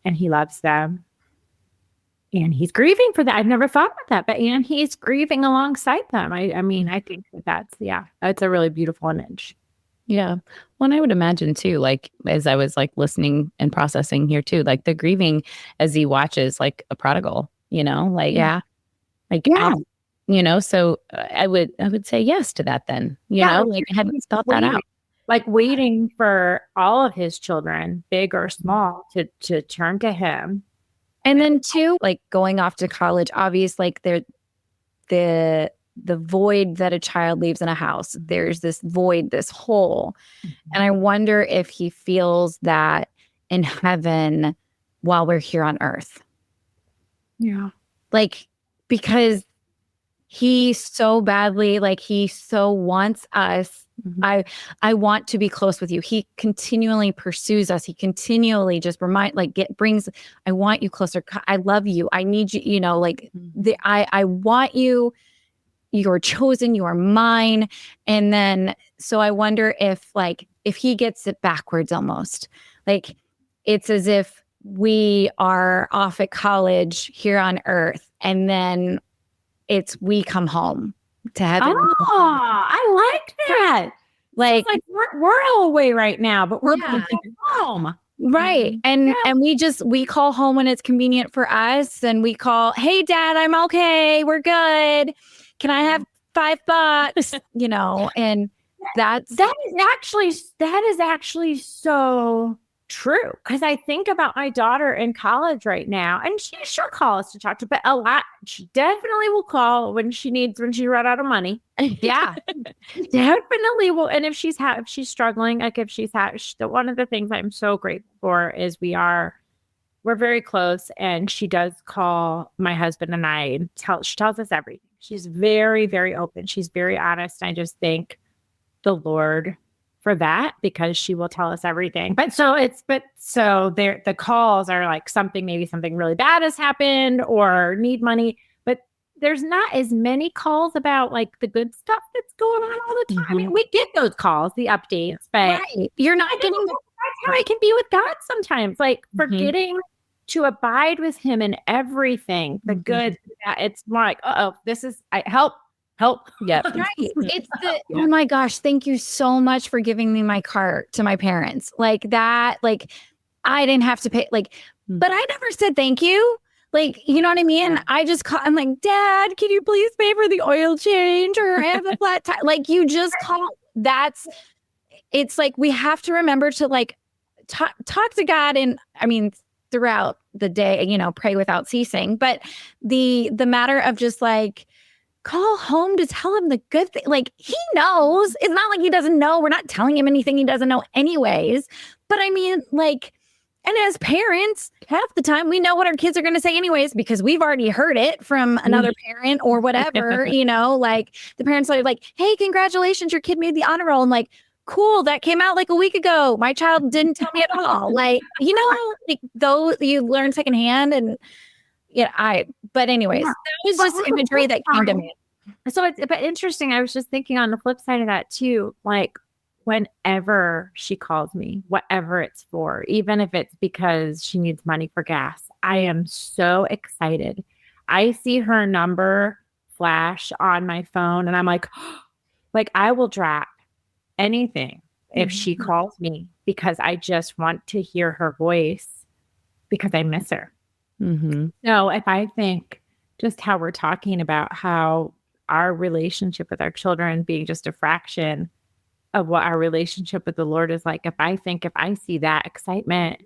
C: And he loves them. And he's grieving for that. I've never thought about that. And he's grieving alongside them. I mean, I think that's a really beautiful image.
B: Yeah. Well, and I would imagine too, like, as I was like listening and processing here too, like the grieving as he watches like a prodigal, like, so I would say yes to that then, like, I hadn't thought that out.
C: Like, waiting for all of his children, big or small, to turn to him.
A: And then too, like, going off to college, obviously, like, the void that a child leaves in a house, there's this void, this hole. And I wonder if he feels that in heaven while we're here on earth.
C: Yeah.
A: Like, because he so badly, like, he so wants us. I want to be close with you. He continually pursues us. He continually just brings, I want you closer. I love you. I need you, I want you. You're chosen. You are mine. And then, so I wonder if he gets it backwards almost. Like, it's as if we are off at college here on earth, and then we come home to heaven.
C: Oh, I like that. Like we're all away right now, but we're home.
A: Right. And we call home when it's convenient for us, and we call, hey Dad, I'm okay. We're good. Can I have $5? And that is actually so true. Because I think about my daughter in college right now, and she'll call us to talk to, but a lot, she definitely will call when she run out of money. Yeah,
C: definitely will. And if she's struggling, like one of the things I'm so grateful for is we're very close, and she does call my husband and I, and she tells us everything. She's very, very open. She's very honest. I just thank the Lord for that, because she will tell us everything. The calls are like maybe something really bad has happened or need money, but there's not as many calls about like the good stuff that's going on all the time. I mean, we get those calls, the updates, but
A: you're not getting.
C: That's how I can be with God sometimes, like forgetting to abide with him in everything, the good. It's more like, this is help. help.
B: Yep.
A: Right. It's oh my gosh, thank you so much for giving me my cart to my parents. Like that, like I didn't have to pay, like, but I never said thank you. Like, you know what I mean? I just call, I'm like, Dad, can you please pay for the oil change? Or I have a flat tire. Like, you just call. It's like we have to remember to like talk to God, and I mean throughout the day, you know, pray without ceasing. But the matter of just like call home to tell him the good thing. Like, he knows. It's not like he doesn't know. We're not telling him anything he doesn't know anyways. But I mean, like, and as parents, half the time we know what our kids are going to say anyways, because we've already heard it from another parent or whatever, you know, like the parents are like, hey, congratulations, your kid made the honor roll. I'm like, cool, that came out like a week ago. My child didn't tell me at all. Like, you know, like those you learn secondhand. And but anyways, that was just imagery that came to me.
C: So but interesting. I was just thinking on the flip side of that too, like whenever she calls me, whatever it's for, even if it's because she needs money for gas, I am so excited. I see her number flash on my phone and I'm like, like I will drop anything if she calls me, because I just want to hear her voice because I miss her. So if I think just how we're talking about how our relationship with our children being just a fraction of what our relationship with the Lord is like, if I see that excitement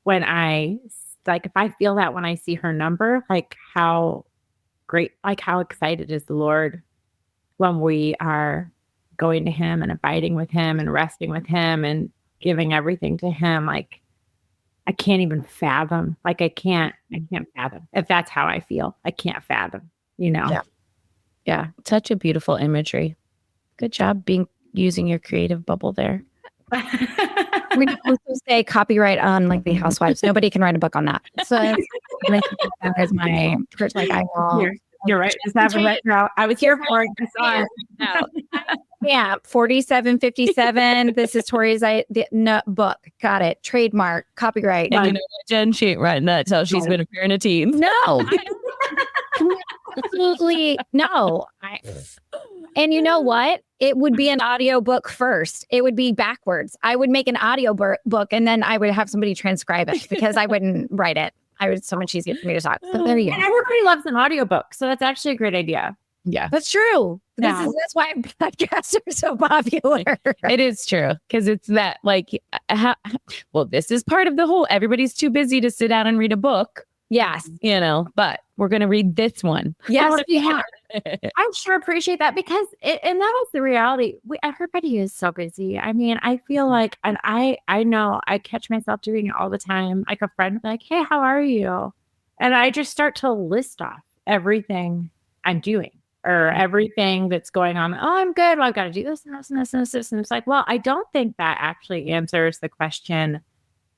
C: when if I feel that when I see her number, like how great, like how excited is the Lord when we are going to him and abiding with him and resting with him and giving everything to him. Like I can't even fathom, like I can't fathom if that's how I feel. I can't fathom, you know?
B: Yeah. Such a beautiful imagery. Good job using your creative bubble there.
A: We also say copyright on like the Housewives. Nobody can write a book on that. So that is my church. Like I will.
C: You're right. Just have it right now. I was here for it. I saw it.
A: Yeah, 4757. This is Tori's book. Got it. Trademark, copyright.
B: And you know what, Jen? She ain't writing that till she's been a parent of teens.
A: No. Absolutely no. And you know what? It would be an audio book first. It would be backwards. I would make an audio book and then I would have somebody transcribe it because I wouldn't write it. It's so much easier for me to talk. So there you go.
C: And everybody loves an audiobook. So that's actually a great idea.
B: Yeah.
A: That's true. That's why podcasts are so popular.
B: It is true. Because it's that like, this is part of the whole, everybody's too busy to sit down and read a book.
A: Yes.
B: You know, but we're going to read this one.
A: Yes.
C: Yeah. I sure appreciate that because and that was the reality. Everybody is so busy. I mean, I feel like, and I know I catch myself doing it all the time. Like a friend will be like, hey, how are you? And I just start to list off everything I'm doing or everything that's going on. Oh, I'm good. Well, I've got to do this and this and this and this. And it's like, well, I don't think that actually answers the question,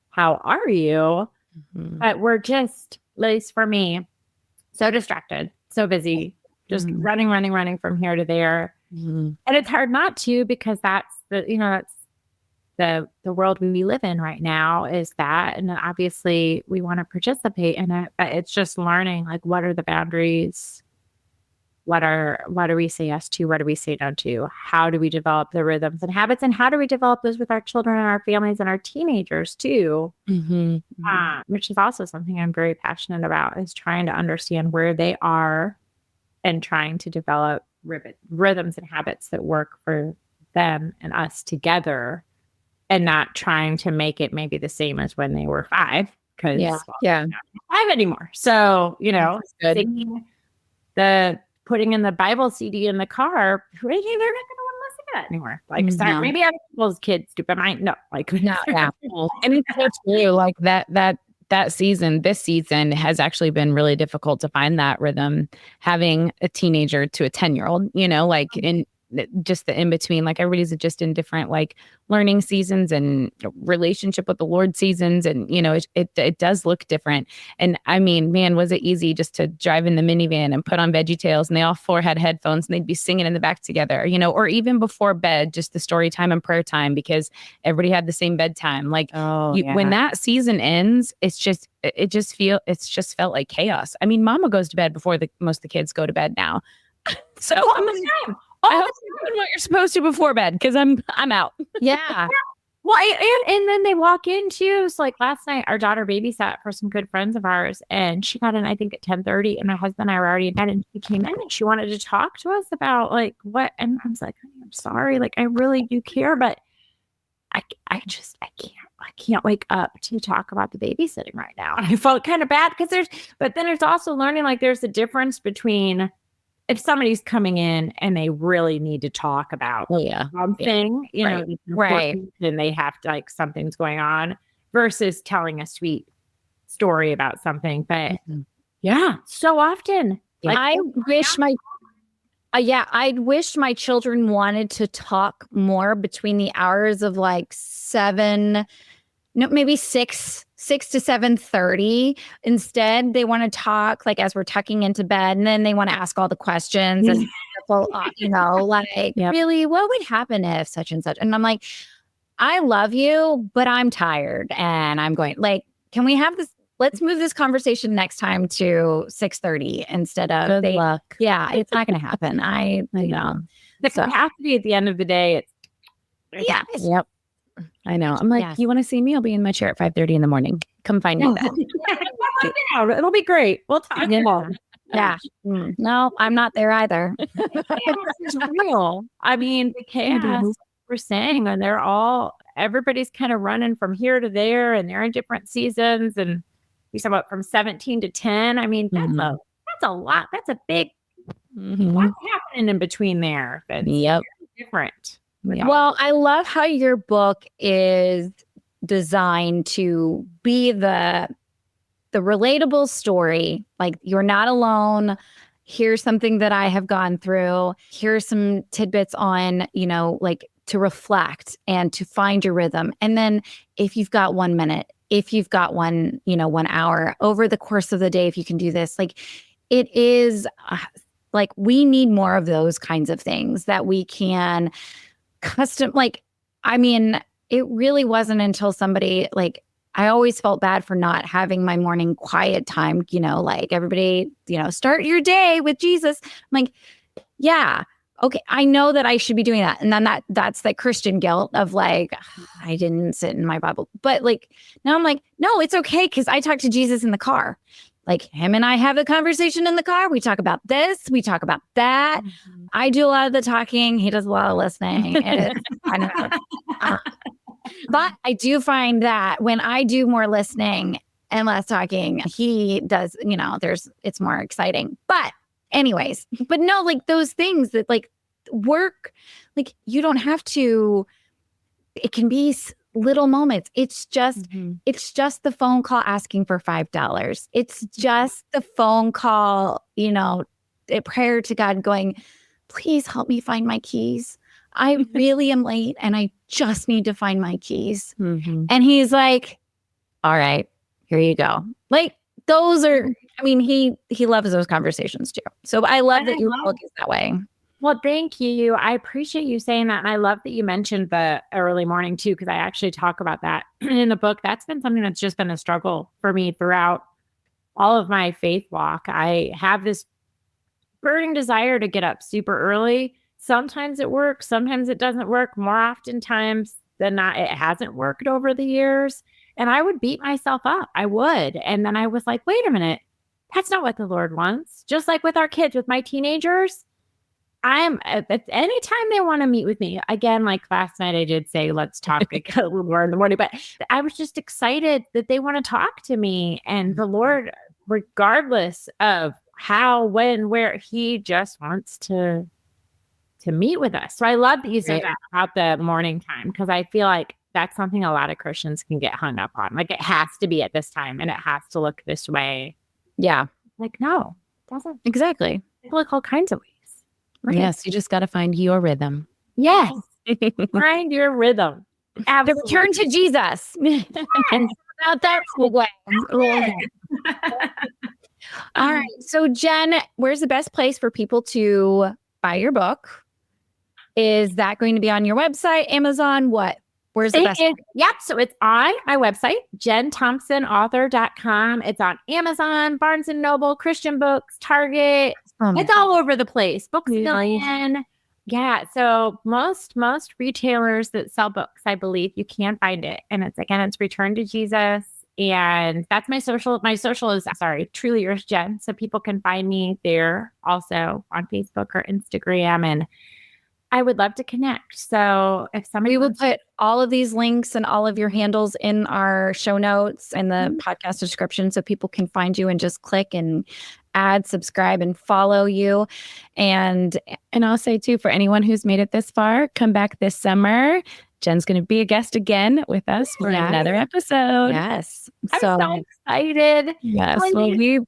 C: how are you? But we're just, at least for me, so distracted, so busy, just running from here to there. And it's hard not to, because that's that's the world we live in right now is that. And obviously we want to participate in it, but it's just learning, like, what are the boundaries? What do we say yes to? What do we say no to? How do we develop the rhythms and habits? And how do we develop those with our children and our families and our teenagers too? Which is also something I'm very passionate about, is trying to understand where they are and trying to develop rhythms and habits that work for them and us together, and not trying to make it maybe the same as when they were 5, because
B: they're
C: not 5 anymore. So, singing putting in the Bible CD in the car, they're not going to want to listen to that anymore. Like, sorry, maybe other people's kids do, but mine, no. Like,
B: no, yeah. And it's so true. Like that season, this season has actually been really difficult to find that rhythm, having a teenager to a 10-year-old, like in just the in between, like everybody's just in different like learning seasons and relationship with the Lord seasons. And, it does look different. And I mean, man, was it easy just to drive in the minivan and put on VeggieTales, and they all 4 had headphones and they'd be singing in the back together, or even before bed, just the story time and prayer time, because everybody had the same bedtime. Like when that season ends, it's just felt like chaos. I mean, mama goes to bed before most of the kids go to bed now. So I'm like, I hope you're doing what you're supposed to before bed because I'm out.
A: Yeah.
C: Well, and then they walk into, so like last night, our daughter babysat for some good friends of ours, and she got in, I think, at 10:30, and my husband and I were already in bed, and she came in and she wanted to talk to us about like what, and I was like, I'm sorry, like I really do care, but I can't wake up to talk about the babysitting right now. I felt kind of bad because but then there's also learning like there's a difference between if somebody's coming in and they really need to talk about something, you know,
A: Right.
C: and they have to like something's going on versus telling a sweet story about something. But yeah, so often.
A: Like, I wish I'd wish my children wanted to talk more between the hours of like maybe 6 to 7:30. Instead, they want to talk like as we're tucking into bed, and then they want to ask all the questions and you know, like really, what would happen if such and such? And I'm like, I love you, but I'm tired, and I'm going like, can we have this? Let's move this conversation next time to 6:30 instead of
B: Good luck.
A: Yeah, it's not going to happen. I know.
C: It has to be at the end of the day.
B: Yep. I know. I'm like, you want to see me? I'll be in my chair at 5:30 in the morning. Come find me then.
C: It'll be great. We'll talk.
A: Yeah. No, I'm not there either.
C: It's real. I mean, the chaos we're saying, and everybody's kind of running from here to there, and they're in different seasons. And we talk about from 17 to 10. I mean, that's a lot. That's a big what's happening in between there. That's different.
A: Well, I love how your book is designed to be the relatable story. Like, you're not alone. Here's something that I have gone through. Here's some tidbits on, you know, like to reflect and to find your rhythm. And then if you've got 1 minute, if you've got 1 hour over the course of the day, if you can do this, like it is like we need more of those kinds of things that we can custom. Like, I mean, it really wasn't until somebody like, I always felt bad for not having my morning quiet time, you know, like everybody, you know, start your day with Jesus. I'm like, yeah, okay, I know that I should be doing that. And then that's the Christian guilt of like, I didn't sit in my Bible. But like, now I'm like, no, it's okay. Cause I talk to Jesus in the car. Like him and I have a conversation in the car. We talk about this. We talk about that. I do a lot of the talking. He does a lot of listening. But I do find that when I do more listening and less talking, he does, you know, it's more exciting. But anyways, but no, like those things that like work, like you don't have to, it can be little moments. It's just the phone call asking for $5. It's just the phone call, you know, a prayer to God going, please help me find my keys. I really am late and I just need to find my keys. And he's like, all right, here you go. Like those are, I mean, he loves those conversations too. So I love that your book is that way.
C: Well, thank you. I appreciate you saying that. And I love that you mentioned the early morning too, because I actually talk about that in the book. That's been something that's just been a struggle for me throughout all of my faith walk. I have this burning desire to get up super early. Sometimes it works. Sometimes it doesn't work. More oftentimes than not, it hasn't worked over the years. And I would beat myself up. I would. And then I was like, wait a minute. That's not what the Lord wants. Just like with our kids, with my teenagers, anytime they want to meet with me, again, like last night, I did say, let's talk a little more in the morning, but I was just excited that they want to talk to me. And the Lord, regardless of how, when, where, he just wants to meet with us. So I love that you said that about the morning time, because I feel like that's something a lot of Christians can get hung up on. Like it has to be at this time and it has to look this way.
A: Yeah.
C: Like, no, it doesn't.
A: Exactly.
C: It look all kinds of ways.
B: Right. Yes. You just got to find your rhythm.
C: Yes. Find your rhythm.
A: The return to Jesus. And about that way. All right. So Jen, where's the best place for people to buy your book? Is that going to be on your website, Amazon? What? Where's the best?
C: Yep. So it's on my website, jenthompsonauthor.com. It's on Amazon, Barnes & Noble, Christian Books, Target, It's all over the place. Books Million. Yeah. So most retailers that sell books, I believe, you can find it. And it's Return to Jesus. And that's my social. My social is, Truly Yours, Jen. So people can find me there also on Facebook or Instagram. And I would love to connect. So if somebody,
A: we will put all of these links and all of your handles in our show notes and the podcast description so people can find you and just click and add, subscribe, and follow you. And
B: I'll say too, for anyone who's made it this far, come back this summer. Jen's going to be a guest again with us for another episode.
A: Yes.
C: I'm so excited.
B: Yes. Well,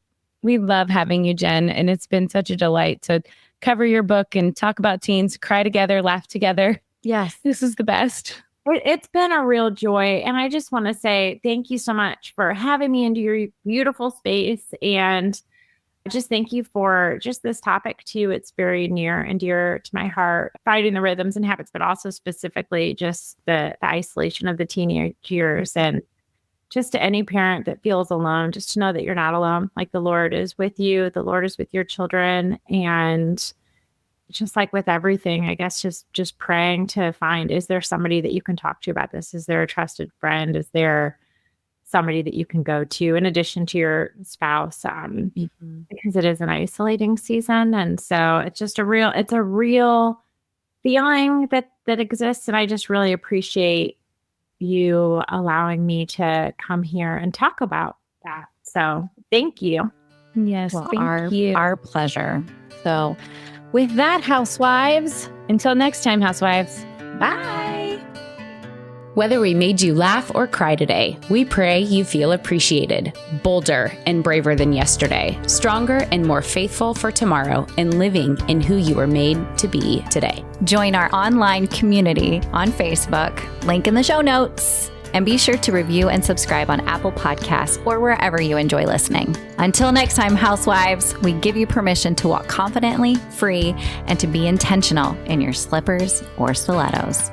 B: we love having you, Jen. And it's been such a delight to cover your book and talk about teens, cry together, laugh together.
A: Yes.
B: This is the best.
C: It's been a real joy. And I just want to say thank you so much for having me into your beautiful space. And just thank you for just this topic too. It's very near and dear to my heart, finding the rhythms and habits, but also specifically just the isolation of the teenage years. And just to any parent that feels alone, just to know that you're not alone. Like the Lord is with you. The Lord is with your children. And just like with everything, I guess just praying to find, is there somebody that you can talk to about this? Is there a trusted friend? Is there somebody that you can go to in addition to your spouse? Because it is an isolating season. And so it's just a real feeling that exists. And I just really appreciate you allowing me to come here and talk about that. So thank you.
B: Yes.
A: Well,
B: thank you.
A: Our pleasure. So with that, housewives,
B: until next time, housewives.
A: bye.
D: Whether we made you laugh or cry today, we pray you feel appreciated, bolder and braver than yesterday, stronger and more faithful for tomorrow, and living in who you were made to be today.
E: Join our online community on Facebook, link in the show notes, and be sure to review and subscribe on Apple Podcasts or wherever you enjoy listening. Until next time, housewives, we give you permission to walk confidently, free, and to be intentional in your slippers or stilettos.